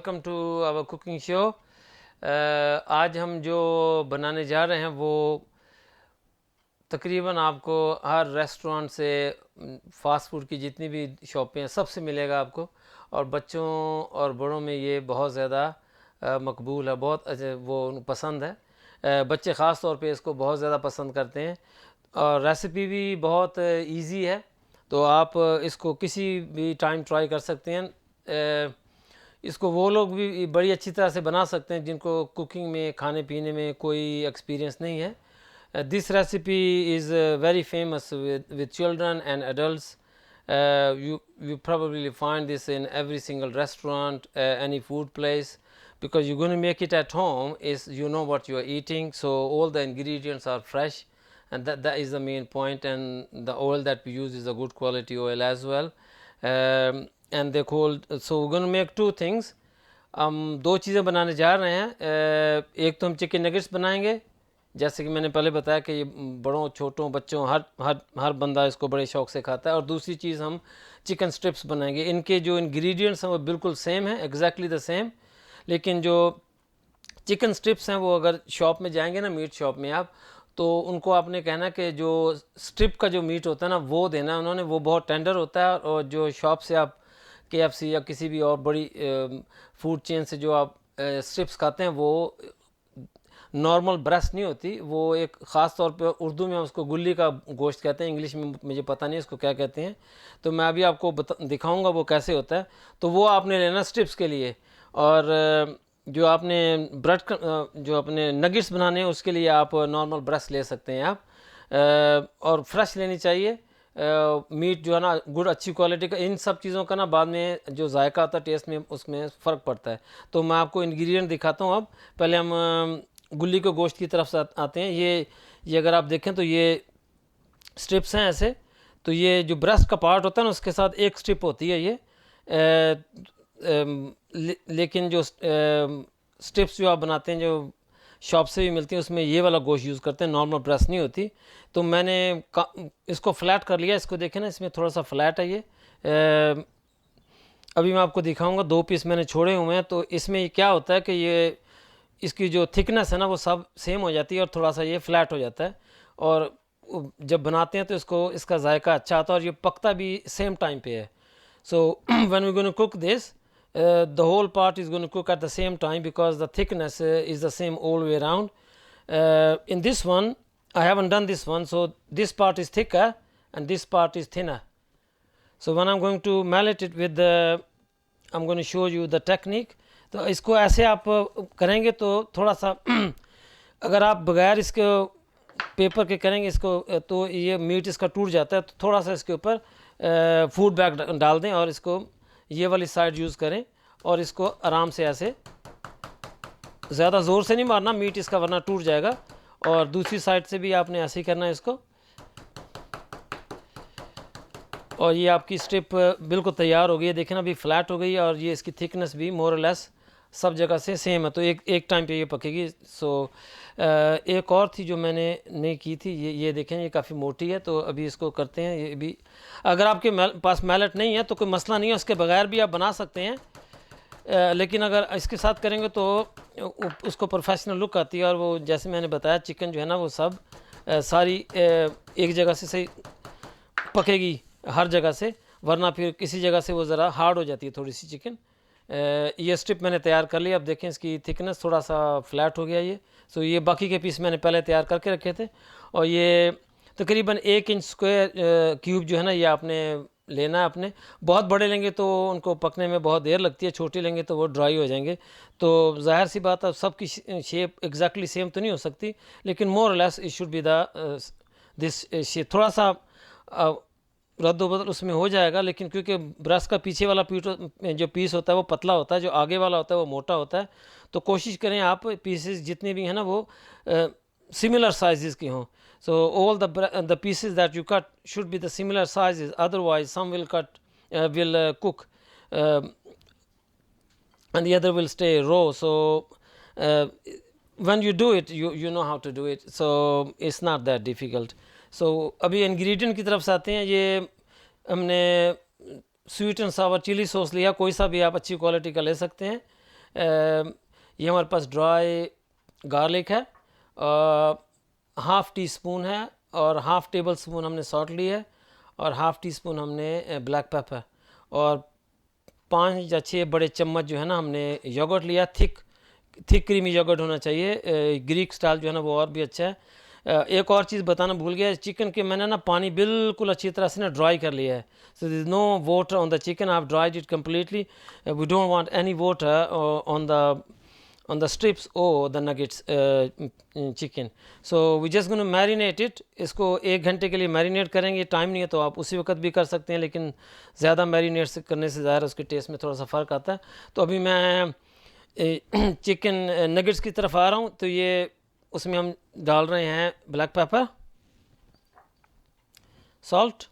Welcome to our cooking show. आज हम जो बनाने जा रहे हैं वो तकरीबन आपको हर रेस्टोरेंट से फास्ट फूड की जितनी भी शॉपें हैं सबसे मिलेगा आपको। और बच्चों और बड़ों में ये बहुत ज़्यादा मकबूल है, बहुत वो पसंद है। बच्चे ख़ास तौर पे इसको बहुत ज़्यादा पसंद करते हैं और रेसिपी भी बहुत इजी है, तो आप इसको किसी भी टाइम ट्राई कर सकते हैं। इसको वो लोग भी बड़ी अच्छी तरह से बना सकते हैं जिनको कुकिंग में, खाने पीने में कोई एक्सपीरियंस नहीं है। This recipe is very famous with children and adults. You probably find this in every single restaurant, any food place, because you're going to make it at home. Is you know what you are eating, so all the ingredients are fresh, and that is the main point. And the oil that we use is a good quality oil as well. And they're called. So we're going to make two things. हम दो चीज़ें बनाने जा रहे हैं। एक तो हम चिकन नगेट्स बनाएंगे, जैसे कि मैंने पहले बताया कि ये बड़ों छोटों बच्चों हर हर हर बंदा इसको बड़े शौक से खाता है। और दूसरी चीज़ हम चिकन स्ट्रिप्स बनाएंगे। इनके जो इंग्रेडिएंट्स हैं वो बिल्कुल सेम है, एग्जैक्टली द सेम। लेकिन जो चिकन स्ट्रिप्स हैं वो अगर शॉप में जाएंगे ना, मीट शॉप में आप, तो उनको आपने कहना कि जो स्ट्रिप का जो मीट होता है ना वो देना उन्होंने, वो बहुत टेंडर होता है। और जो शॉप से आप KFC या किसी भी और बड़ी फूड चेन से जो आप स्ट्रिप्स खाते हैं वो नॉर्मल ब्रेस्ट नहीं होती, वो एक ख़ास तौर पे उर्दू में उसको गुल्ली का गोश्त कहते हैं, इंग्लिश में मुझे पता नहीं इसको क्या कहते हैं। तो मैं अभी आपको दिखाऊंगा वो कैसे होता है। तो वो आपने लेना स्ट्रिप्स के लिए। और जो आपने ब्रेड जो अपने नगेट्स बनाने हैं उसके लिए आप नॉर्मल ब्रेस्ट ले सकते हैं आप। और फ्रेश लेनी चाहिए मीट जो है ना, गुड अच्छी क्वालिटी का। इन सब चीज़ों का ना बाद में जो जायका आता है टेस्ट में उसमें फ़र्क पड़ता है। तो मैं आपको इंग्रेडिएंट दिखाता हूँ। अब पहले हम गुल्ली के गोश्त की तरफ से आते हैं। ये अगर आप देखें तो ये स्ट्रिप्स हैं ऐसे। तो ये जो ब्रेस्ट का पार्ट होता है ना उसके साथ एक स्ट्रिप होती है ये। लेकिन जो स्ट्रिप्स जो आप बनाते हैं जो शॉप से भी मिलती है उसमें ये वाला गोश्त यूज़ करते हैं, नॉर्मल ब्रेस्ट नहीं होती। तो मैंने इसको फ्लैट कर लिया। इसको देखें ना, इसमें थोड़ा सा फ्लैट है ये। अभी मैं आपको दिखाऊंगा, 2 पीस मैंने छोड़े हुए हैं। तो इसमें क्या होता है कि ये इसकी जो थिकनेस है ना वो सब सेम हो जाती है और थोड़ा सा ये फ्लैट हो जाता है। और जब बनाते हैं तो इसका जायका अच्छा आता है और ये पकता भी सेम टाइम पे है। So when we gonna cook this, the whole part is going to cook at the same time because the thickness is the same all the way around. In this one I haven't done this one, so this part is thicker and this part is thinner. So when I'm going to mallet it with I'm going to show you the technique. तो इसको ऐसे आप करेंगे तो थोड़ा सा अगर आप बगैर इसके पेपर के करेंगे इसको तो ये मीट इसका टूट जाता है। तो थोड़ा सा इसके ऊपर फूड बैग डाल दें और इसको ये वाली साइड यूज़ करें और इसको आराम से ऐसे, ज़्यादा ज़ोर से नहीं मारना मीट इसका वरना टूट जाएगा। और दूसरी साइड से भी आपने ऐसे ही करना है इसको। और ये आपकी स्ट्रिप बिल्कुल तैयार हो गई है, देखें ना अभी फ्लैट हो गई है और ये इसकी थिकनेस भी मोर और लेस सब जगह से सेम है। तो एक टाइम पे ये पकेगी। सो एक और थी जो मैंने नहीं की थी, ये देखें ये काफ़ी मोटी है। तो अभी इसको करते हैं। ये भी अगर आपके पास मैलेट नहीं है तो कोई मसला नहीं है, उसके बगैर भी आप बना सकते हैं। लेकिन अगर इसके साथ करेंगे तो उसको प्रोफेशनल लुक आती है। और वो जैसे मैंने बताया चिकन जो है ना वो सब सारी एक जगह से सही पकेगी हर जगह से, वरना फिर किसी जगह से वो ज़रा हार्ड हो जाती है थोड़ी सी चिकन। ये स्ट्रिप मैंने तैयार कर लिया। अब देखें इसकी थिकनेस थोड़ा सा फ्लैट हो गया ये। सो ये बाकी के पीस मैंने पहले तैयार करके रखे थे। और ये तकरीबन 1 इंच स्क्वायर क्यूब जो है ना ये आपने लेना है अपने। बहुत बड़े लेंगे तो उनको पकने में बहुत देर लगती है, छोटे लेंगे तो वो ड्राई हो जाएंगे। तो जाहिर सी बात है सबकी शेप एग्जैक्टली सेम तो नहीं हो सकती, लेकिन मोर और less it should be this shape. थोड़ा सा रद्द बदल उसमें हो जाएगा, लेकिन क्योंकि ब्रश का पीछे वाला जो पीस होता है वो पतला होता है, जो आगे वाला होता है वो मोटा होता है। तो कोशिश करें आप पीसेस जितने भी हैं ना वो सिमिलर साइजेस की हों। So all the pieces that you cut should be the similar sizes. Otherwise, some will cook, and the other will stay raw. So when you do it, you know how to do it. So it's not that difficult. So अभी ingredient की तरफ से आते हैं। ये हमने sweet and sour chilli sauce लिया, कोई सा भी आप अच्छी क्वालिटी का ले सकते हैं। ये हमारे पास ड्राई गार्लिक है, हाफ़ टी स्पून है, और हाफ़ टेबल स्पून हमने सॉल्ट ली है, और हाफ़ टी स्पून हमने ब्लैक पेपर, और 5 या 6 बड़े चम्मच जो है ना हमने योगर्ट लिया। थिक क्रीमी योगर्ट होना चाहिए, ग्रीक स्टाइल जो है ना वो और भी अच्छा है। एक और चीज़ बताना भूल गया, चिकन के मैंने ना पानी बिल्कुल अच्छी तरह से ना ड्राई कर लिया है। So there is no water on the chicken, I have dried it completely. We don't want any water on the strips or the nuggets chicken. So we just going to marinate it. इसको 1 घंटे के लिए marinate करेंगे। Time नहीं है तो आप उसी वक्त भी कर सकते हैं, लेकिन ज़्यादा मैरिनेट करने से ज़्यादा उसके टेस्ट में थोड़ा सा फ़र्क आता है। तो अभी मैं चिकन नगेट्स की तरफ आ रहा हूँ। तो ये उसमें हम डाल रहे हैं ब्लैक पेपर, सॉल्ट।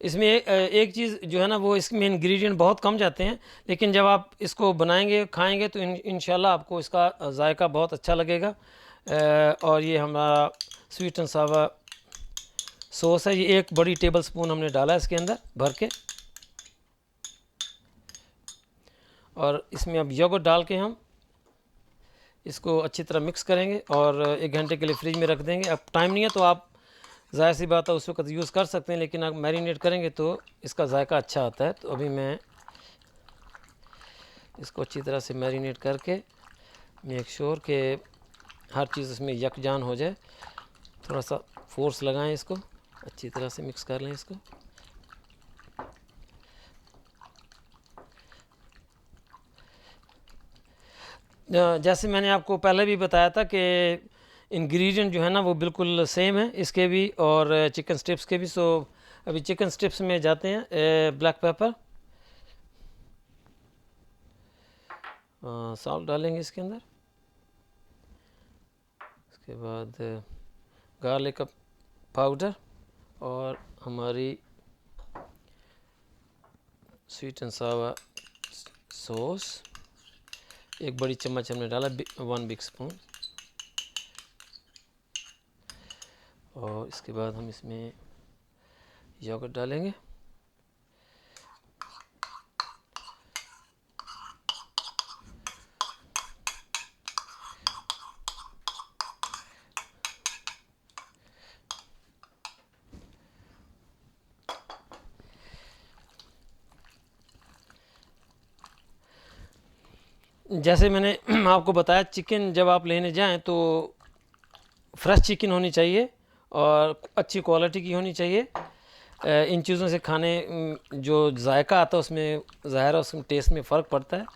इसमें एक चीज़ जो है ना वो इसमें इंग्रेडिएंट बहुत कम जाते हैं, लेकिन जब आप इसको बनाएंगे खाएंगे तो इंशाल्लाह आपको इसका जायका बहुत अच्छा लगेगा। और ये हमारा स्वीट एंड सावा सॉस है, ये 1 बड़ी टेबल स्पून हमने डाला है इसके अंदर भर के। और इसमें अब योगर्ट डाल के हम इसको अच्छी तरह मिक्स करेंगे और 1 घंटे के लिए फ्रिज में रख देंगे। अब टाइम नहीं है तो आप ज़ाहिर सी बात है उस वक्त यूज़ कर सकते हैं, लेकिन आप मैरिनेट करेंगे तो इसका जायका अच्छा आता है। तो अभी मैं इसको अच्छी तरह से मैरिनेट करके मेक श्योर कि हर चीज़ इसमें यकजान हो जाए। थोड़ा सा फोर्स लगाएं, इसको अच्छी तरह से मिक्स कर लें इसको। जैसे मैंने आपको पहले भी बताया था कि इंग्रेडिएंट जो है ना वो बिल्कुल सेम है इसके भी और चिकन स्ट्रिप्स के भी। सो अभी चिकन स्ट्रिप्स में जाते हैं। ब्लैक पेपर, सॉल्ट डालेंगे इसके अंदर। उसके बाद गार्लिक का पाउडर और हमारी स्वीट एंड सावा सॉस 1 बड़ी चम्मच हमने डाला, 1 बिग स्पून। और इसके बाद हम इसमें योगर्ट डालेंगे। जैसे मैंने आपको बताया, चिकन जब आप लेने जाएं तो फ्रेश चिकन होनी चाहिए और अच्छी क्वालिटी की होनी चाहिए। इन चीज़ों से खाने जो जायका आता है उसमें ज़ाहिर है उसमें टेस्ट में फ़र्क पड़ता है।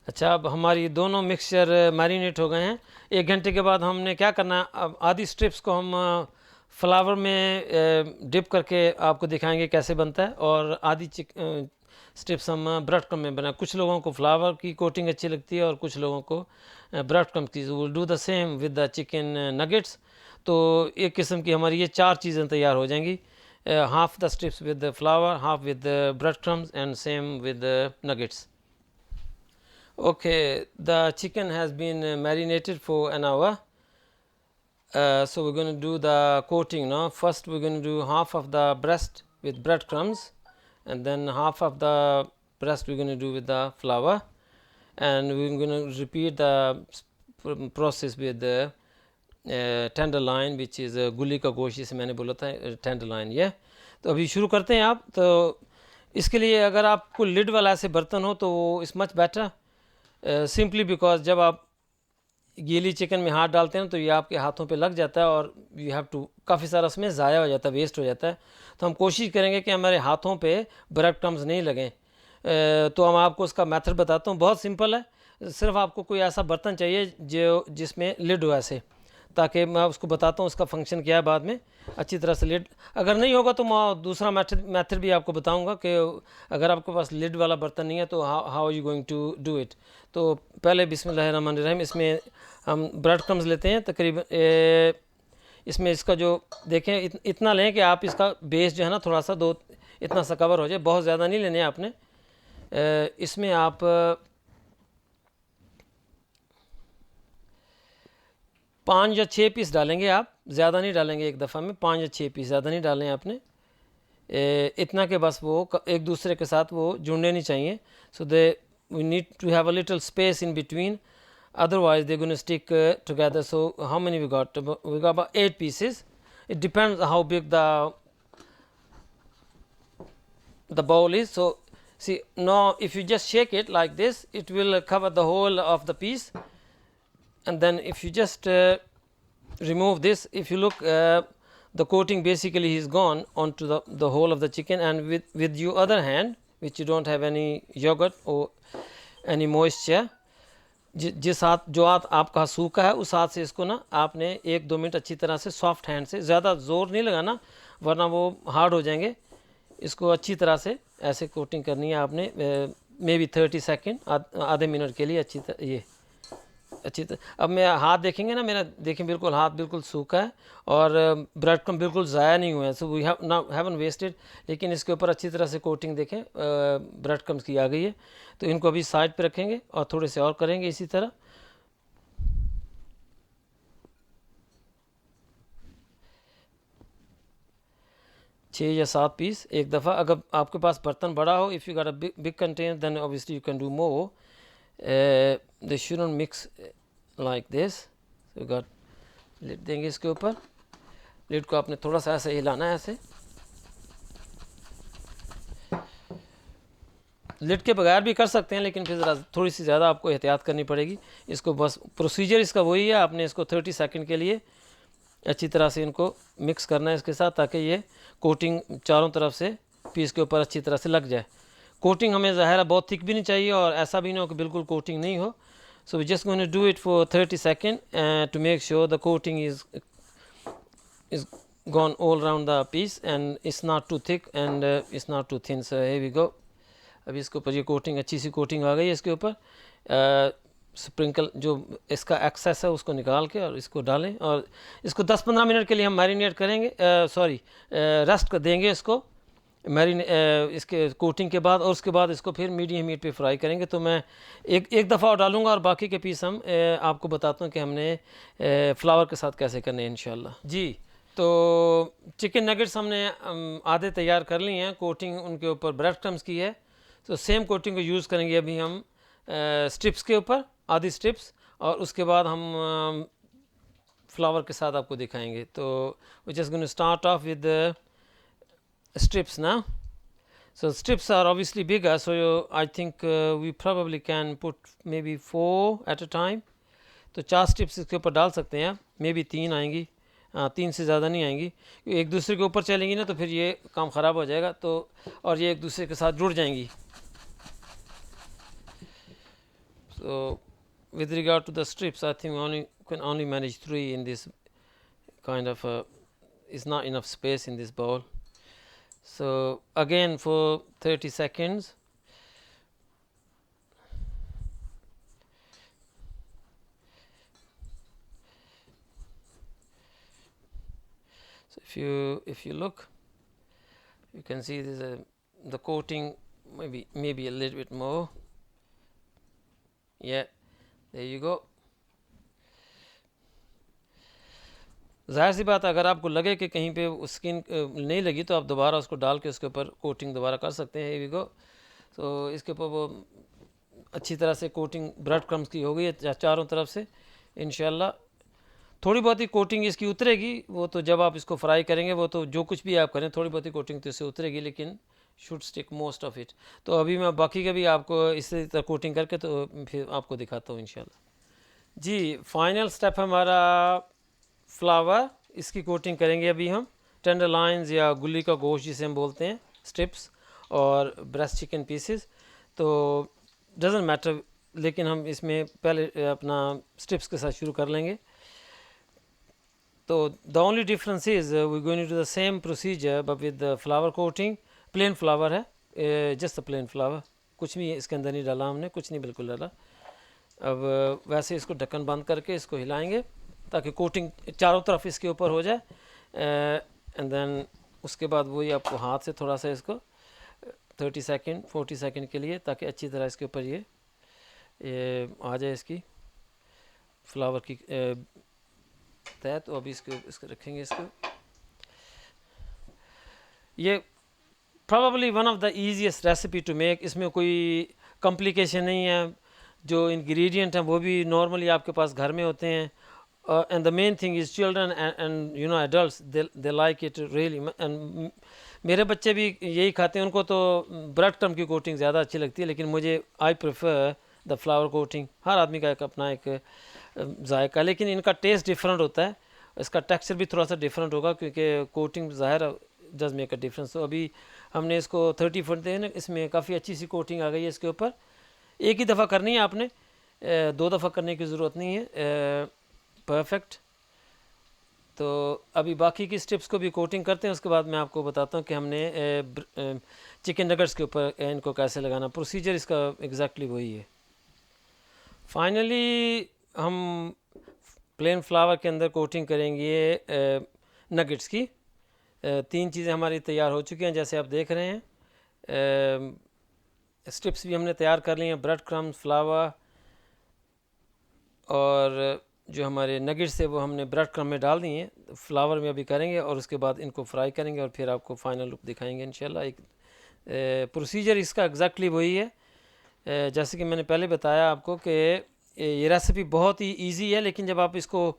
अच्छा, अब हमारी दोनों मिक्सचर मैरिनेट हो गए हैं। 1 घंटे के बाद हमने क्या करना है, अब आधी स्ट्रिप्स को हम फ्लावर में डिप करके आपको दिखाएंगे कैसे बनता है, और आधी स्ट्रिप्स हम ब्रेड क्रम्ब में बनाए। कुछ लोगों को फ्लावर की कोटिंग अच्छी लगती है और कुछ लोगों को ब्रेड क्रम्ब की। Will do the same with the chicken nuggets. तो एक किस्म की हमारी ये 4 चीज़ें तैयार हो जाएंगी, half the strips with the flower, half with the bread crumbs and same with the nuggets. Okay, the chicken has been marinated for an hour. So we're going to do the coating now. First we're going to do half of the breast with breadcrumbs, and then half of the breast we're going to do with the flour, and we're going to repeat the process with the tenderloin, which is गुली का गोश्त, जिसे मैंने बोला था tenderloin। ये तो अभी शुरू करते हैं आप। तो इसके लिए अगर आपको लिड वाला ऐसे बर्तन हो तो it's much better, simply because जब आप गीली चिकन में हाथ डालते हैं तो ये आपके हाथों पे लग जाता है और यू हैव टू, काफ़ी सारा उसमें ज़ाया हो जाता है, वेस्ट हो जाता है। तो हम कोशिश करेंगे कि हमारे हाथों पे ब्रेड क्रम्स नहीं लगें। तो हम आपको उसका मेथड बताता हूँ, बहुत सिंपल है। सिर्फ आपको कोई ऐसा बर्तन चाहिए जो जिसमें लिड हो ऐसे, ताकि मैं उसको बताता हूँ उसका फंक्शन क्या है बाद में। अच्छी तरह से लिड अगर नहीं होगा तो मैं दूसरा मेथड भी आपको बताऊंगा कि अगर आपके पास लिड वाला बर्तन नहीं है तो how you going to do it. तो पहले बिस्मिल्लाहिर्रहमानिर्रहीम, इसमें हम ब्रेड क्रम्स लेते हैं तकरीबन। इसमें इसका जो देखें इतना लें कि आप इसका बेस जो है ना थोड़ा सा इतना सा कवर हो जाए, बहुत ज़्यादा नहीं लेने आपने। इसमें आप 5 या 6 पीस डालेंगे आप। ज़्यादा नहीं डालेंगे एक दफ़ा में, 5 या 6 पीस, ज़्यादा नहीं डालें आपने। इतना के बस वो एक दूसरे के साथ वो जुड़ने नहीं चाहिए। So they we need to have a little space in between, otherwise they're going to stick together. So how many we got? We got about 8 pieces. It depends how big the bowl is. So see, now if you just shake it like this, it will cover the whole of the piece. And then if you just remove this, if you look, the coating basically is gone onto the whole of the chicken. And with your other hand, which you don't have any yogurt or any moisture, जिस हाथ जो हाथ आपका सूखा है उस हाथ से इसको ना आपने 1-2 मिनट अच्छी तरह से सॉफ्ट हैंड से, ज़्यादा ज़ोर नहीं लगाना वरना वो हार्ड हो जाएंगे। इसको अच्छी तरह से ऐसे कोटिंग करनी है आपने, मे बी 30 सेकेंड, आधे मिनट के लिए अच्छी तरह ये अच्छी तरह। अब मैं हाथ देखेंगे ना मेरा, देखें बिल्कुल हाथ बिल्कुल सूखा है और ब्रेड क्रम्ब बिल्कुल ज़ाया नहीं हुआ है। So we haven't wasted. लेकिन इसके ऊपर अच्छी तरह से कोटिंग देखें ब्रेड क्रम्ब की आ गई है। तो इनको अभी साइड पे रखेंगे और थोड़े से और करेंगे इसी तरह। छः या 7 पीस एक दफ़ा। अगर आपके पास बर्तन बड़ा हो, if you got a big container, then obviously you can do more. They shouldn't mix like this. You got lid देंगे इसके ऊपर। लिड को आपने थोड़ा सा ऐसे हिलाना है, ऐसे। लिड के बगैर भी कर सकते हैं, लेकिन फिर ज़रा थोड़ी सी ज़्यादा आपको एहतियात करनी पड़ेगी। इसको बस प्रोसीजर इसका वही है, आपने इसको 30 सेकंड के लिए अच्छी तरह से इनको मिक्स करना है इसके साथ, ताकि ये कोटिंग चारों तरफ से पीस के ऊपर अच्छी तरह से लग जाए। कोटिंग हमें ज़ाहिर है बहुत थिक भी नहीं चाहिए और ऐसा भी नहीं हो कि बिल्कुल कोटिंग नहीं हो। So we just going to do it for 30 second to make sure the coating is gone all around the piece and it's not too thick and it's not too thin. So here we go. अभी इसके ऊपर ये coating, अच्छी सी coating आ गई है इसके ऊपर। Sprinkle जो इसका एक्सेस है उसको निकाल के और इसको डालें और इसको 10-15 मिनट के लिए हम मैरिनेट करेंगे, सॉरी रेस्ट कर देंगे इसको इसके कोटिंग के बाद। और उसके बाद इसको फिर मीडियम हीट पे फ्राई करेंगे। तो मैं एक दफ़ा और डालूंगा और बाकी के पीस हम आपको बताता हूँ कि हमने फ्लावर के साथ कैसे करने हैं इंशाल्लाह। जी, तो चिकन नगेट्स हमने आधे तैयार कर लिए हैं, कोटिंग उनके ऊपर ब्रेड क्रम्स की है। तो सेम कोटिंग को यूज़ करेंगे अभी हम स्ट्रिप्स के ऊपर, आधी स्ट्रिप्स, और उसके बाद हम फ्लावर के साथ आपको दिखाएंगे। तो we just going to start off with strips now. So strips are obviously bigger, so I think we probably can put maybe 4 at a time. तो 4 स्ट्रिप्स इसके ऊपर डाल सकते हैं, मे बी 3 आएंगी, 3 से ज़्यादा नहीं आएंगी। एक दूसरे के ऊपर चलेंगी ना तो फिर ये काम ख़राब हो जाएगा, तो और ये एक दूसरे के साथ जुड़ जाएंगी। So with regard to the strips, I think we can only manage 3 in this kind of is not enough space in this bowl. So again for 30 seconds. So if you look, you can see there's the coating maybe a little bit more. Yeah, there you go. ज़ाहिर सी बात है, अगर आपको लगे कि कहीं पे skin नहीं लगी तो आप दोबारा उसको डाल के उसके ऊपर कोटिंग दोबारा कर सकते हैं। We go. तो इसके ऊपर वो अच्छी तरह से कोटिंग ब्रेड क्रम्स की हो गई है चारों तरफ से। इंशाल्लाह थोड़ी बहुत ही कोटिंग इसकी उतरेगी, वो तो जब आप इसको फ्राई करेंगे, वो तो जो कुछ भी आप करें थोड़ी बहुत ही कोटिंग तो इससे उतरेगी, लेकिन should stick most of it. तो अभी मैं बाकी का भी आपको इसी तरह कोटिंग करके तो फिर आपको दिखाता हूँ इंशाल्लाह। जी, फाइनल स्टेप हमारा फ्लावर, इसकी कोटिंग करेंगे अभी हम। टेंडर लाइन्स या गुल्ली का गोश्त जिसे हम बोलते हैं, स्ट्रिप्स और ब्रेस्ट चिकन पीसेस, तो डजेंट मैटर, लेकिन हम इसमें पहले अपना स्ट्रिप्स के साथ शुरू कर लेंगे। तो the only difference is we going to the same procedure but with the flour coating. Plain flour है, जस्ट अ प्लेन फ्लावर, कुछ भी इसके अंदर नहीं डाला हमने, कुछ नहीं बिल्कुल डाला। अब वैसे इसको ढक्कन बंद करके इसको हिलाएंगे ताकि कोटिंग चारों तरफ इसके ऊपर हो जाए। एंड देन उसके बाद वही आपको हाथ से थोड़ा सा इसको 30 सेकंड 40 सेकंड के लिए, ताकि अच्छी तरह इसके ऊपर ये आ जाए इसकी फ्लावर की तय। तो अभी इसको रखेंगे इसको। ये probably one of the easiest recipe to make, इसमें कोई complication नहीं है, जो ingredient हैं वो भी normally आपके पास घर में होते हैं, and the main thing is children and you know adults they like it really, and मेरे बच्चे भी यही खाते हैं, उनको तो ब्रेड क्रम्ब की कोटिंग ज़्यादा अच्छी लगती है, लेकिन मुझे I prefer the flour coating. हर आदमी का एक अपना एक जायका, लेकिन इनका टेस्ट डिफरेंट होता है, इसका टेक्सचर भी थोड़ा सा डिफरेंट होगा क्योंकि कोटिंग ज़ाहिर डज मेक अ डिफरेंस। तो अभी हमने इसको 30 फुट दे ना, इसमें काफ़ी अच्छी सी कोटिंग आ गई है इसके ऊपर। एक ही दफ़ा करनी है आपने, 2 दफ़ा करने की ज़रूरत नहीं है, परफेक्ट। तो अभी बाकी की स्टेप्स को भी कोटिंग करते हैं, उसके बाद मैं आपको बताता हूँ कि हमने चिकन नगट्स के ऊपर इनको कैसे लगाना। प्रोसीजर इसका एग्जैक्टली वही है। फाइनली हम प्लेन फ्लावर के अंदर कोटिंग करेंगे नगट्स की। 3 चीज़ें हमारी तैयार हो चुकी हैं, जैसे आप देख रहे हैं। स्ट्रिप्स भी हमने तैयार कर ली हैं, ब्रेड क्रम्स, फ्लावर, और जो हमारे नगेट्स है वो हमने ब्रेड क्रम्ब में डाल दिए हैं। फ्लावर में अभी करेंगे और उसके बाद इनको फ्राई करेंगे और फिर आपको फाइनल लुक दिखाएंगे इंशाल्लाह। एक प्रोसीजर इसका एग्जैक्टली वही है, जैसे कि मैंने पहले बताया आपको कि ये रेसिपी बहुत ही ईजी है, लेकिन जब आप इसको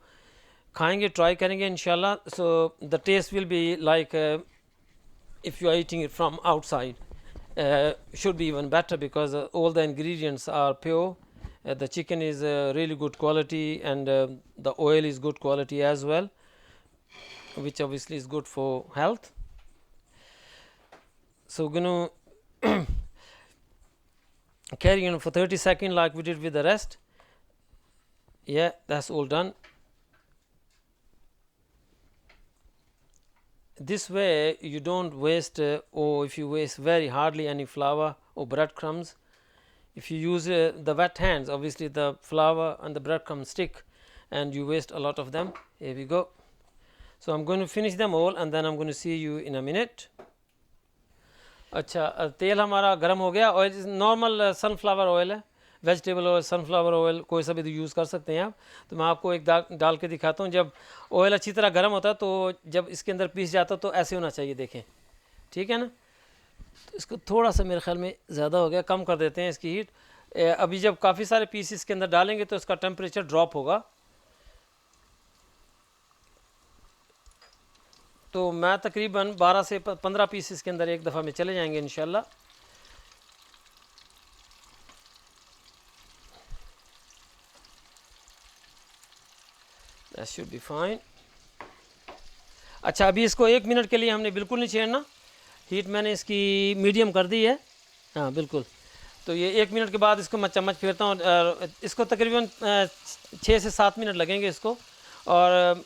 खाएंगे, ट्राई करेंगे इंशाल्लाह, so the taste will be like if you are eating it from outside, should be even better because all the ingredients are pure. The chicken is really good quality, and the oil is good quality as well, which obviously is good for health. So we're going to carry on for 30 seconds like we did with the rest. Yeah, that's all done. This way you don't waste, or if you waste very hardly any flour or breadcrumbs. If you use the wet hands, obviously the flour and the breadcrumbs stick and you waste a lot of them. Here we go. So I'm going to finish them all and then I'm going to see you in a minute. अच्छा, तेल हमारा गर्म हो गया। Oil normal sunflower oil है, vegetable oil, sunflower oil कोई सा भी यूज़ कर सकते हैं आप। तो मैं आपको एक डाल के दिखाता हूँ। जब ऑयल अच्छी तरह गर्म होता है तो जब इसके अंदर पीस जाता तो ऐसे होना चाहिए, देखें, ठीक है ना। तो इसको थोड़ा सा मेरे ख्याल में ज़्यादा हो गया, कम कर देते हैं इसकी हीट। अभी जब काफ़ी सारे पीस इसके अंदर डालेंगे तो इसका टेम्परेचर ड्रॉप होगा। तो मैं तकरीबन 12 से 15 पीस इसके अंदर एक दफ़ा में चले जाएंगे इंशाल्लाह। That should be fine. अच्छा, अभी इसको 1 मिनट के लिए हमने बिल्कुल नहीं छेड़ना, हीट मैंने इसकी मीडियम कर दी है। हाँ बिल्कुल। तो ये 1 मिनट के बाद इसको मैं चम्मच फेरता हूँ, इसको तकरीबन 6 से 7 मिनट लगेंगे इसको, और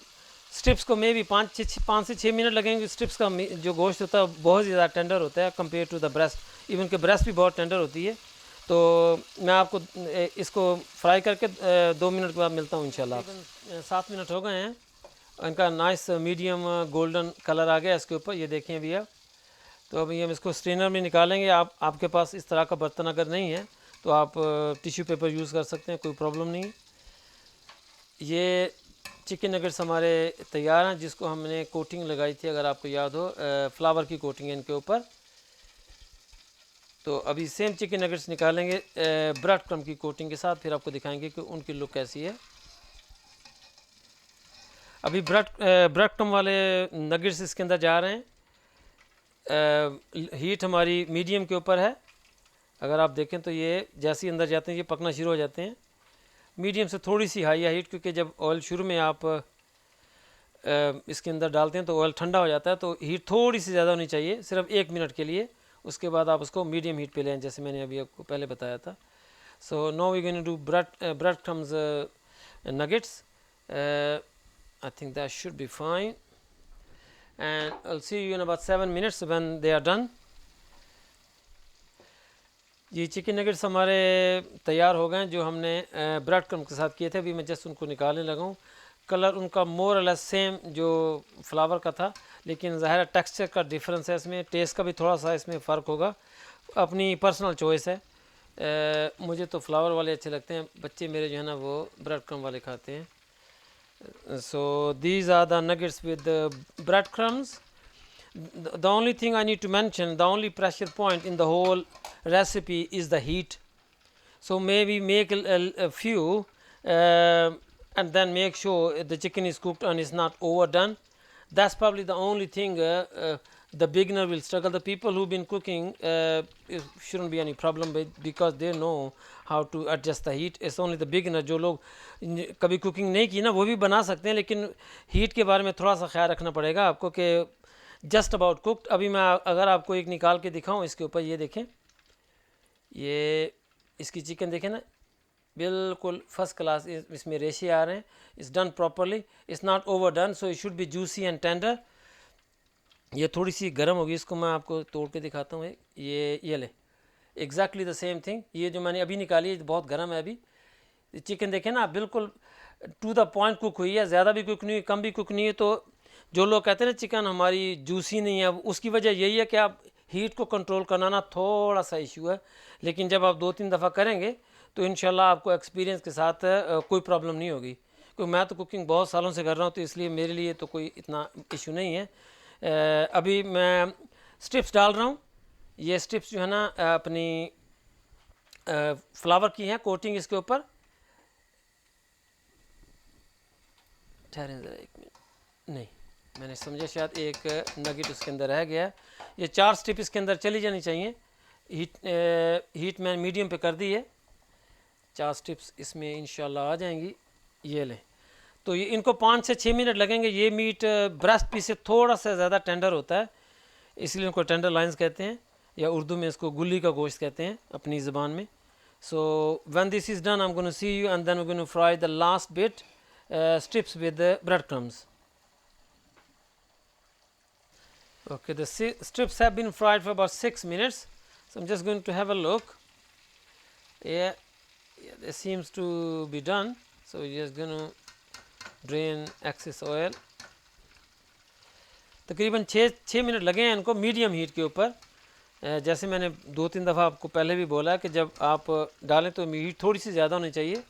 स्ट्रिप्स को मे भी 5 से 6 मिनट लगेंगे। स्ट्रिप्स का जो गोश्त होता है बहुत ज़्यादा टेंडर होता है compare to the breast, even के ब्रेस्ट भी बहुत टेंडर होती है। तो मैं आपको इसको फ्राई करके 2 मिनट के बाद मिलता हूँ इंशाल्लाह। 7 मिनट हो गए हैं, इनका नाइस मीडियम गोल्डन कलर आ गया इसके ऊपर, ये देखें अभी आप। तो अभी हम इसको स्ट्रेनर में निकालेंगे। आपके पास इस तरह का बर्तन अगर नहीं है तो आप टिश्यू पेपर यूज़ कर सकते हैं, कोई प्रॉब्लम नहीं। ये चिकन नगेट्स हमारे तैयार हैं, जिसको हमने कोटिंग लगाई थी, अगर आपको याद हो, फ्लावर की कोटिंग है इनके ऊपर। तो अभी सेम चिकन नगेट्स निकालेंगे ब्रेड क्रम्ब की कोटिंग के साथ, फिर आपको दिखाएंगे कि उनकी लुक कैसी है। अभी ब्रेड क्रम्ब वाले नगेट्स इसके अंदर जा रहे हैं। हीट हमारी मीडियम के ऊपर है। अगर आप देखें तो ये जैसे ही अंदर जाते हैं ये पकना शुरू हो जाते हैं। मीडियम से थोड़ी सी हाई है हीट, क्योंकि जब ऑयल शुरू में आप इसके अंदर डालते हैं तो ऑयल ठंडा हो जाता है, तो हीट थोड़ी सी ज़्यादा होनी चाहिए, सिर्फ 1 मिनट के लिए। उसके बाद आप उसको मीडियम हीट पे लें, जैसे मैंने अभी आपको पहले बताया था। So now we going to do bread crumbs nuggets. I think that should be fine, and I'll see you in about 7 minutes when they are done. ये चिकन नगेट्स हमारे तैयार हो गए, जो हमने ब्रेड क्रम्ब के साथ किए थे। अभी मैं जस्ट उनको निकालने लगा हूँ। कलर उनका मोर और लेस सेम जो फ्लावर का था, लेकिन ज़ाहिर टेक्सचर का डिफरेंस है इसमें, टेस्ट का भी थोड़ा सा इसमें फ़र्क होगा, अपनी पर्सनल चॉइस है। मुझे तो फ्लावर वाले अच्छे लगते हैं, बच्चे मेरे जो है ना वो ब्रेड क्रम्ब वाले खाते हैं। So these are the nuggets with the breadcrumbs. The only thing I need to mention, the only pressure point in the whole recipe is the heat. So maybe make a few and then make sure the chicken is cooked and is not overdone. That's probably the only thing the beginner will struggle. The people who've been cooking, it shouldn't be any problem because they know how to adjust the heat. It's only the beginner, जो लोग कभी cooking नहीं की ना वो भी बना सकते हैं, लेकिन हीट के बारे में थोड़ा सा ख्याल रखना पड़ेगा आपको कि जस्ट अबाउट कुक्ड. अभी मैं अगर आपको एक निकाल के दिखाऊं इसके ऊपर, ये देखें, ये इसकी चिकन देखें ना, बिल्कुल फर्स्ट क्लास. इसमें रेशे आ रहे हैं. It's done properly, it's not over done, so it should be juicy and tender. ये थोड़ी सी गर्म होगी, इसको मैं आपको तोड़ के दिखाता हूँ. ये ले, एग्जैक्टली द सेम थिंग. ये जो मैंने अभी निकाली है बहुत गर्म है. अभी चिकन देखें ना, बिल्कुल टू द पॉइंट कुक हुई है, ज़्यादा भी कुक नहीं हुई, कम भी कुक नहीं है. तो जो लोग कहते हैं ना चिकन हमारी जूसी नहीं है, उसकी वजह यही है कि आप हीट को कंट्रोल करना ना थोड़ा सा इशू है. लेकिन जब आप 2-3 दफ़ा करेंगे तो इंशाल्लाह आपको एक्सपीरियंस के साथ कोई प्रॉब्लम नहीं होगी. क्योंकि मैं तो कुकिंग बहुत सालों से कर रहा हूँ, तो इसलिए मेरे लिए तो कोई इतना इशू नहीं है. अभी मैं स्ट्रिप्स डाल रहा हूँ. ये स्ट्रिप्स जो है ना अपनी फ्लावर की हैं, कोटिंग इसके ऊपर. ठहरें ज़रा एक मिनट, नहीं मैंने समझा शायद एक नगेट उसके अंदर रह गया. ये 4 स्ट्रिप इसके अंदर चली जानी चाहिए. हीट मैंने मीडियम पे कर दी है. 4 स्ट्रिप्स इसमें इंशाल्लाह आ जाएंगी. ये लें, तो ये इनको 5 से 6 मिनट लगेंगे. ये मीट ब्रेस्ट पीस से थोड़ा सा ज़्यादा टेंडर होता है, इसलिए इनको टेंडर लाइंस कहते हैं, या उर्दू में इसको गुल्ली का गोश्त कहते हैं अपनी ज़बान में. So when this is done I am gonna see you and then we gonna fry the last bit strips with the breadcrumbs. Okay, the strips have been fried for about 6 minutes. So I'm just going to have a look. Yeah, it seems to be done. So we're just going to drain excess oil. तकरीबन 6 minute लगे हैं इनको medium heat के ऊपर. जैसे मैंने 2-3 दफ़ा आपको पहले भी बोला कि जब आप डालें तो हीट थोड़ी सी ज़्यादा होनी चाहिए,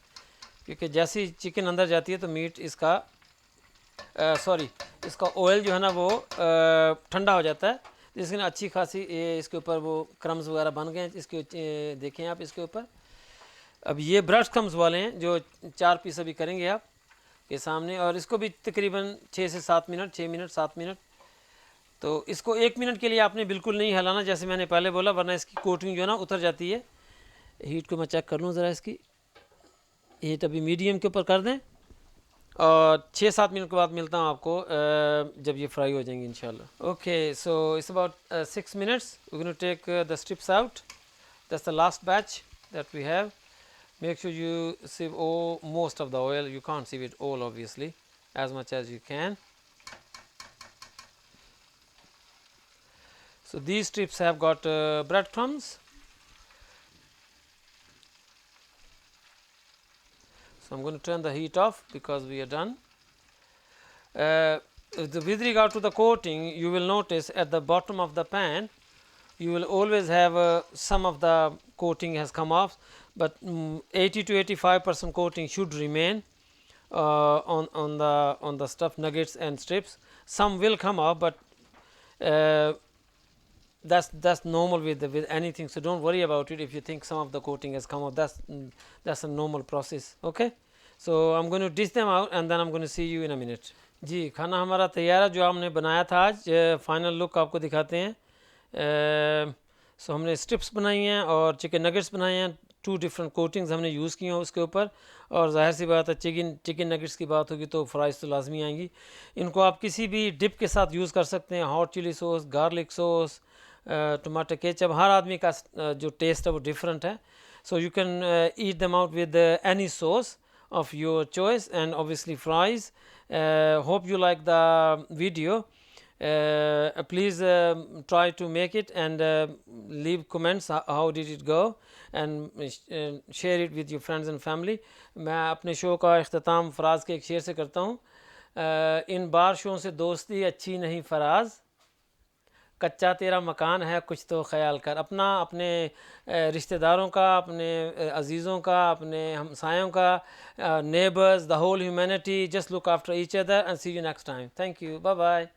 क्योंकि जैसी चिकन अंदर जाती है तो मीट इसका इसका ऑयल जो है ना वो ठंडा हो जाता है. जिसके ना अच्छी खासी इसके ऊपर वो क्रम्स वगैरह बन गए हैं. इसके देखें आप इसके ऊपर. अब ये ब्रेड क्रम्स वाले हैं जो 4 पीस अभी करेंगे आप के सामने, और इसको भी तकरीबन 6 से 7 मिनट, 6 मिनट 7 मिनट. तो इसको 1 मिनट के लिए आपने बिल्कुल नहीं हिलाना जैसे मैंने पहले बोला, वरना इसकी कोटिंग जो है ना उतर जाती है. हीट को मैं चेक कर लूँ ज़रा. इसकी हीट अभी मीडियम के ऊपर कर दें, और 6-7 मिनट के बाद मिलता हूँ आपको जब ये फ्राई हो जाएंगे इंशाल्लाह. Okay, so it's about 6 minutes. We gonna take the strips out. That's the last batch that we have. Make sure you sieve most of the oil. You can't sieve it all obviously, as much as you can. So these strips have got breadcrumbs. So I'm going to turn the heat off because we are done. With regard to the coating, you will notice at the bottom of the pan you will always have some of the coating has come off, but 80 to 85% coating should remain on the stuffed nuggets and strips. Some will come off, but that's normal with anything, so don't worry about it if you think some of the coating has come off. That's a normal process. Okay, so I'm going to dish them out and then I'm going to see you in a minute. जी, खाना हमारा तैयार है जो हमने बनाया था आज. Final look आपको दिखाते हैं. सो हमने स्ट्रिप्स बनाई हैं और चिकन नगेट्स बनाए हैं. 2 डिफरेंट कोटिंग्स हमने यूज़ की हैं उसके ऊपर, और ज़ाहिर सी बात है चिकन नगेट्स की बात होगी तो फ्राइज़ तो लाजमी आएंगी. इनको आप किसी भी डिप के साथ यूज़ कर सकते हैं. Hot chilli sauce, garlic sauce, टमाटर केचप. हर आदमी का जो टेस्ट है वो डिफरेंट है. So you can eat them out with any sauce of your choice, and obviously fries. Hope you like the video. Please try to make it and leave comments how did it go, and share it with your friends and family. मैं अपने show का इख्तिताम फराज के एक शेर से करता हूँ. इन बारिशों से दोस्ती अच्छी नहीं फराज, कच्चा तेरा मकान है, कुछ तो ख्याल कर अपना, अपने रिश्तेदारों का, अपने अजीज़ों का, अपने हमसायों का, neighbours, the whole humanity. Just look after each other and see you next time. Thank you. Bye bye.